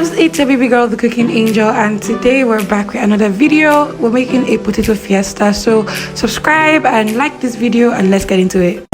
loves, it's your baby girl, the cooking angel, and today we're back with another video. We're making a potato fiesta, so subscribe and like this video and let's get into it.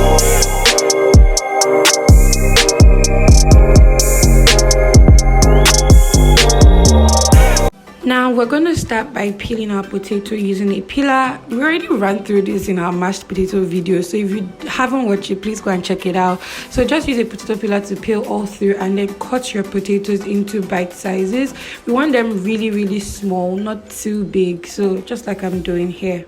Now we're going to start by peeling our potato using a peeler. We already ran through this in our mashed potato video, so if you haven't watched it, please go and check it out. So just use a potato peeler to peel all through and then cut your potatoes into bite sizes. We want them really small, not too big, so just like I'm doing here.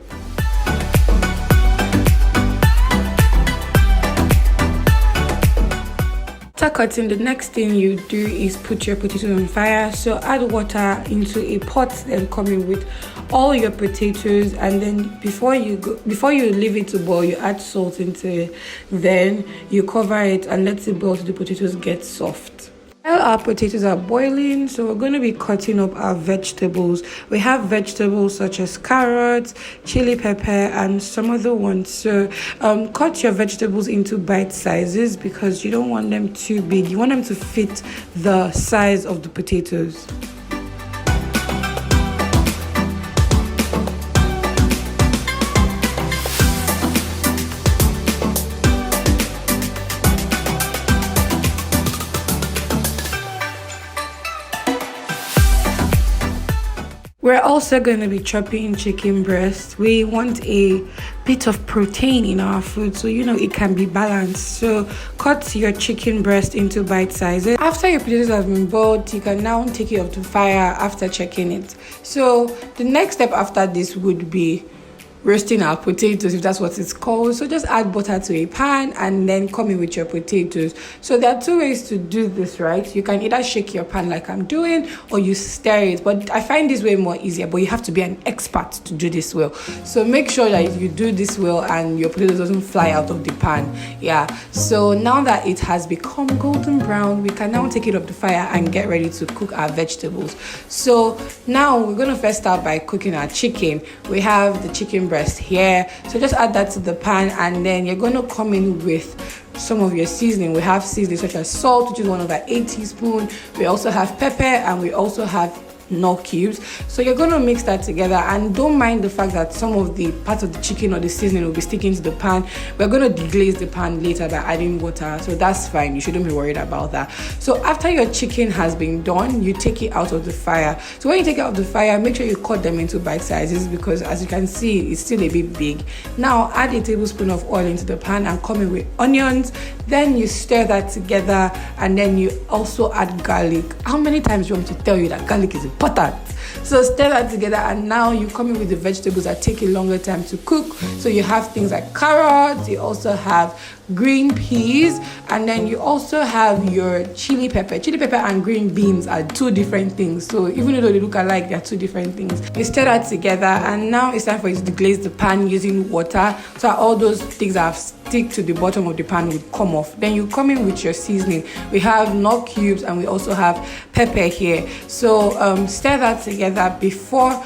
After cutting, the next thing you do is put your potatoes on fire. So add water into a pot, then come in with all your potatoes, and then before you leave it to boil, you add salt into it. Then you cover it and let it boil till the potatoes get soft. While our potatoes are boiling, so we're going to be cutting up our vegetables. We have vegetables such as carrots, chili pepper, and some other ones. So cut your vegetables into bite sizes because you don't want them too big. You want them to fit the size of the potatoes. We're also going to be chopping chicken breast. We want a bit of protein in our food, so it can be balanced. So cut your chicken breast into bite sizes. After your potatoes have been boiled, you can now take it off the fire after checking it. So the next step after this would be roasting our potatoes, if that's what it's called. So just add butter to a pan and then come in with your potatoes. So there are two ways to do this, right? You can either shake your pan like I'm doing, or you stir it, but I find this way more easier, but you have to be an expert to do this well. So make sure that you do this well and your potatoes doesn't fly out of the pan. Yeah, so now that it has become golden brown, we can now take it off the fire and get ready to cook our vegetables. So now we're going to first start by cooking our chicken. We have the chicken breast here, so just add that to the pan, and then you're going to come in with some of your seasoning. We have seasoning such as salt, which is 1/8 teaspoon. We also have pepper, and we also have nut cubes. So you're going to mix that together, and don't mind the fact that some of the parts of the chicken or the seasoning will be sticking to the pan. We're going to deglaze the pan later by adding water, so that's fine. You shouldn't be worried about that. So after your chicken has been done, you take it out of the fire. So when you take it out of the fire, make sure you cut them into bite sizes because as you can see, it's still a bit big. Now add a tablespoon of oil into the pan and come in with onions. Then you stir that together, and then you also add garlic. How many times do you want me to tell you that garlic is important? So stir that together, and now you come in with the vegetables that take a longer time to cook. So you have things like carrots, you also have green peas, and then you also have your chili pepper. Chili pepper and green beans are two different things, so even though they look alike, they are two different things. You stir that together, and now it's time for you to deglaze the pan using water, so that all those things that stick to the bottom of the pan would come off. Then you come in with your seasoning. We have nut cubes and we also have pepper here. So stir that together before,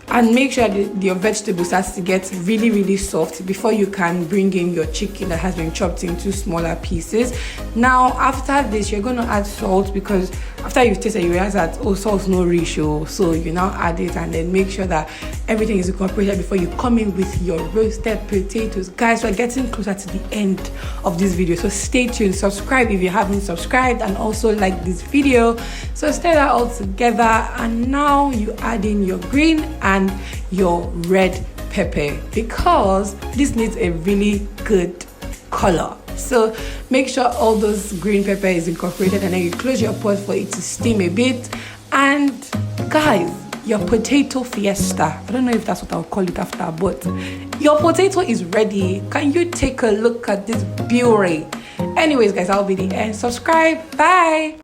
and make sure that your vegetable starts to get really soft before you can bring in your chicken that has been chopped into smaller pieces. Now after this, you're going to add salt because after you've tasted, you realize that salt's no ratio. So you now add it, and then make sure that everything is incorporated before you come in with your roasted potatoes. Guys, we're getting closer to the end of this video, so stay tuned. Subscribe if you haven't subscribed, and also like this video. So stir that all together, and now you add in your green and your red pepper because this needs a really good color. So make sure all those green pepper is incorporated, and then you close your pot for it to steam a bit. And guys, your potato fiesta, I don't know if that's what I'll call it after, but your potato is ready. Can you take a look at this beauty? Anyways guys, I'll be the end. Subscribe. Bye.